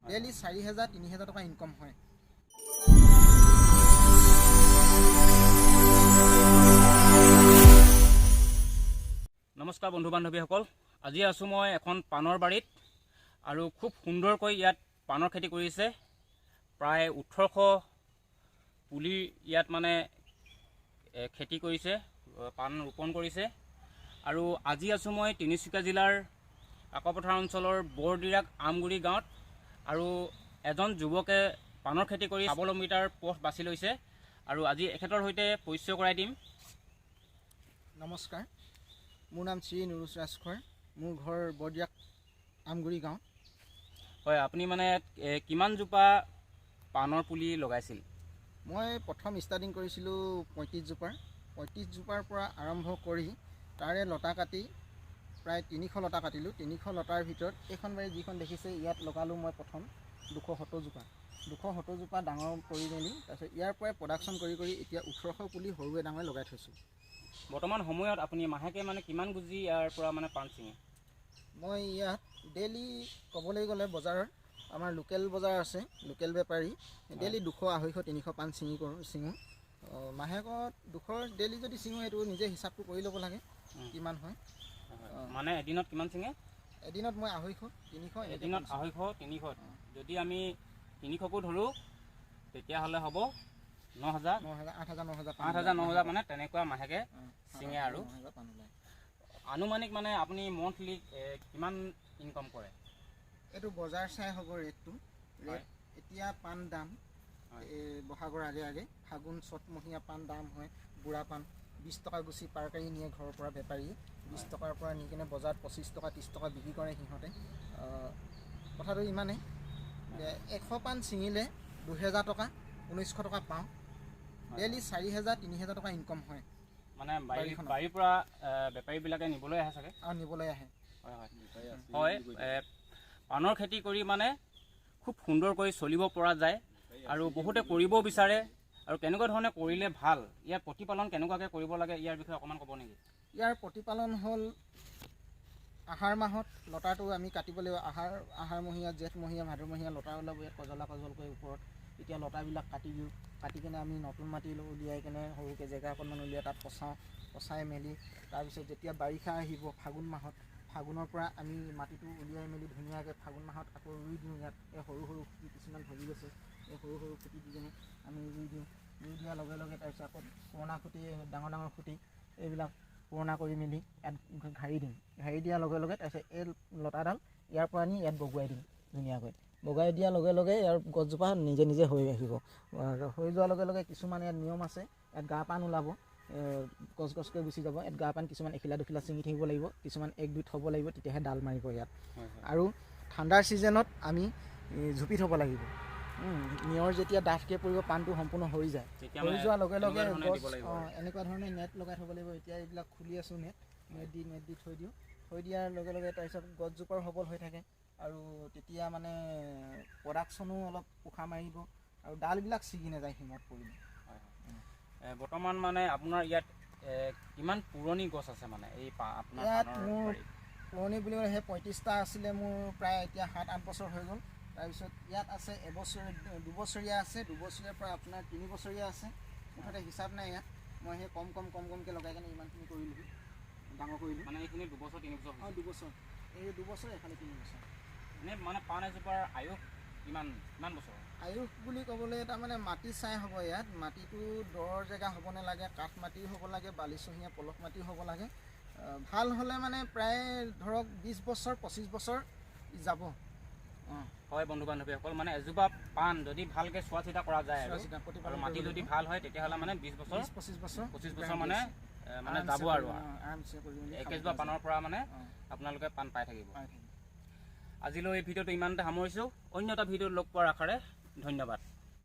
Daily 4,000 3,000 টকা income হয়। নমস্কাৰ বন্ধু বান্ধৱীসকল, আজি আছোঁ মই এখন পাণৰ বাৰীত আৰু খুব সুন্দৰকৈ ইয়াত পাণৰ খেতি কৰিছে। প্ৰায় 1800 পুলি ইয়াত মানে খেতি কৰিছে, পাণ ৰোপণ কৰিছে। আৰু আজি আছোঁ মই তিনিচুকীয়া জিলাৰ কাকপথাৰ অঞ্চলৰ বৰদিৰাক আমগুৰি গাঁৱত। আৰু এজন যুৱকে পাণৰ খেতি কৰি স্বাৱলম্বিতাৰ পথ বাছি লৈছে আৰু আজি এখেতৰ সৈতে পৰিচয় কৰাই দিম। নমস্কাৰ, মোৰ নাম শ্ৰী নুৰুজ ৰাজখোৱাৰ, মোৰ ঘৰ বৰদিৰাক আমগুৰি গাঁও। হয়, আপুনি মানে কিমান জোপা পাণৰ পুলি লগাইছিল? মই প্ৰথম ষ্টাৰ্টিং কৰিছিলোঁ 35 জোপাৰ পৰা আৰম্ভ কৰি তাৰে লতা কাটি প্ৰায় 300 লতা কাটিলোঁ। 300 লতাৰ ভিতৰত এইখন বাৰী যিখন দেখিছে ইয়াত লগালোঁ মই প্ৰথম 270 জোপা ডাঙৰ কৰি মেলি তাৰপিছত ইয়াৰ পৰাই প্ৰডাকশ্যন কৰি এতিয়া 1800 পুলি সৰুৱে ডাঙৰে লগাই থৈছোঁ। বৰ্তমান সময়ত আপুনি মাহেকে মানে কিমান গুজি ইয়াৰ পৰা মানে পাণ ছিঙে? মই ইয়াত ডেইলি ক'বলৈ গ'লে বজাৰত আমাৰ লোকেল বজাৰ আছে, লোকেল বেপাৰী ডেইলি 200 250 300 পাণ ছিঙোঁ। মাহেকত 200 ডেইলি যদি ছিঙোঁ সেইটো নিজে হিচাপটো কৰি ল'ব লাগে কিমান হয়। মানে এদিনত কিমান ছিঙে? এদিনত মই 250 300 এদিনত 250 300। যদি আমি 300কো ধৰোঁ তেতিয়াহ'লে হ'ব 9,000 8,000 9,000 মানে তেনেকুৱা মাহেকে ছিঙে। আৰু আনুমানিক মানে আপুনি মন্থলি কিমান ইনকম কৰে? এইটো বজাৰ চাই হ'ব ৰেট। এতিয়া পাণ দাম বহাগৰ আগে ফাগুন চ'তমহীয়া পাণ দাম হয়। বুঢ়া পাণ 20 টকা গুচি পাৰকাৰী নিয়ে ঘৰৰ পৰা বেপাৰীয়ে, 20 টকাৰ পৰা নি কিনে বজাৰত 25 টকা 30 টকা বিক্ৰী কৰে সিহঁতে। কথাটো ইমানেই, 100 পাণ ছিঙিলে 2,000 টকা 1,900 টকা পাওঁ। ডেইলি 4,000 3,000 টকা ইনকম হয়। মানে বাৰীৰ পৰা বেপাৰীবিলাকে নিবলৈ আহে চাগে? আৰু নিবলৈ আহে। হয়, পাণৰ খেতি কৰি মানে খুব সুন্দৰকৈ চলিব পৰা যায় আৰু বহুতে কৰিবও বিচাৰে। আৰু কেনেকুৱা ধৰণে কৰিলে ভাল, ইয়াৰ প্ৰতিপালন কেনেকুৱাকৈ কৰিব লাগে ইয়াৰ বিষয়ে অকণমান ক'ব নেকি? ইয়াৰ প্ৰতিপালন হ'ল আহাৰ মাহত লতাটো আমি কাটিব লাগিব। আহাৰমহীয়া জেঠমহীয়া ভাদমহীয়া লতা ওলাব ইয়াত কজলকৈ ওপৰত। এতিয়া লতাবিলাক কাটি দিওঁ, কাটি কিনে আমি নতুন মাটি উলিয়াই কিনে সৰুকৈ জেগা অকণমান উলিয়াই তাত পচাই মেলি তাৰপিছত যেতিয়া বাৰিষা আহিব ফাগুন মাহত, ফাগুনৰ পৰা আমি মাটিটো উলিয়াই মেলি ধুনীয়াকৈ ফাগুন মাহত আকৌ ৰুই দিওঁ। ইয়াত এই সৰু খুঁটি কিছুমান ধৰি গৈছে, এই সৰু খুঁটি দি কিনে আমি ৰুই দিয়াৰ লগে লগে তাৰপিছত আকৌ পুৰণা খুঁটি ডাঙৰ খুঁটি এইবিলাক পুৰণা কৰি মেলি ইয়াত ঘাৰি দিয়াৰ লগে লগে তাৰপিছত এই লতাডাল ইয়াৰ পৰা আনি ইয়াত বগুৱাই দিম ধুনীয়াকৈ। বগাই দিয়াৰ লগে লগে ইয়াৰ গছজোপা নিজে হৈ আহিব। হৈ যোৱাৰ লগে লগে কিছুমান ইয়াত নিয়ম আছে, ইয়াত গা পাণ ওলাব, গছকৈ গুচি যাব। ইয়াত গা পাণ কিছুমান এখিলা দুখিলা ছিঙি থাকিব লাগিব, কিছুমান 1 2 থ'ব লাগিব, তেতিয়াহে ডাল মাৰিব ইয়াত। আৰু ঠাণ্ডাৰ ছিজনত আমি ঝুপি থ'ব লাগিব। নিয়ৰ যেতিয়া ডাঠকৈ পৰিব পাণটো সম্পূৰ্ণ হৈ যায়, হৈ যোৱাৰ লগে লগে গছ এনেকুৱা ধৰণে নেট লগাই থ'ব লাগিব। এতিয়া এইবিলাক খুলি আছোঁ, নেট দি থৈ দিওঁ। থৈ দিয়াৰ লগে লগে তাৰপিছত গছজোপাও সবল হৈ থাকে আৰু তেতিয়া মানে প্ৰডাকশ্যনো অলপ পোখা মাৰিব আৰু ডালবিলাক ছিগি নাযায় হিমত পৰিলে। বৰ্তমান মানে আপোনাৰ ইয়াত কিমান পুৰণি গছ আছে? মানে এই আপোনাৰ ইয়াত মোৰ পুৰণি বুলি ক'লে সেই 35টা আছিলে, মোৰ প্ৰায় এতিয়া 7-8 বছৰ হৈ গ'ল। তাৰপিছত ইয়াত আছে 1 বছৰ 2 বছৰীয়া আছে, 2 বছৰীয়াৰ পৰা আপোনাৰ 3 বছৰীয়া আছে। মুঠতে হিচাপ নাই ইয়াত। মই সেই কমকৈ লগাই কিনে ইমানখিনি কৰিলোঁ, ডাঙৰ কৰিলোঁ। মানে এইখিনি 2 বছৰ 3 বছৰ? 2 বছৰ, এই 2 বছৰ এফালে 3 বছৰ। এনেই মানে পাণ এজোপাৰ আয়ুস কিমান বছৰ? আয়ুস বুলি ক'বলৈ তাৰমানে মাটি চাই হ'ব। ইয়াত মাটিটো দৰ জেগা হ'ব নালাগে, কাঠ মাটিও হ'ব লাগে, বালিচহীয়া পলস মাটিও হ'ব লাগে। ভাল হ'লে মানে প্ৰায় ধৰক 20 বছৰ 25 বছৰ যাব। হয় বন্ধু বান্ধৱীসকল, মানে এজোপা পাণ যদি ভালকৈ চোৱা চিতা কৰা যায় আৰু মাটি যদি ভাল হয় তেতিয়াহ'লে মানে 20 বছৰ 25 বছৰ মানে যাব আৰু একেজোপা পাণৰ পৰা মানে আপোনালোকে পাণ পাই থাকিব। আজিলৈ এই ভিডিঅ'টো ইমানতে সামৰিছোঁ। অন্য এটা ভিডিঅ'ত লগ পোৱাৰ আশাৰে ধন্যবাদ।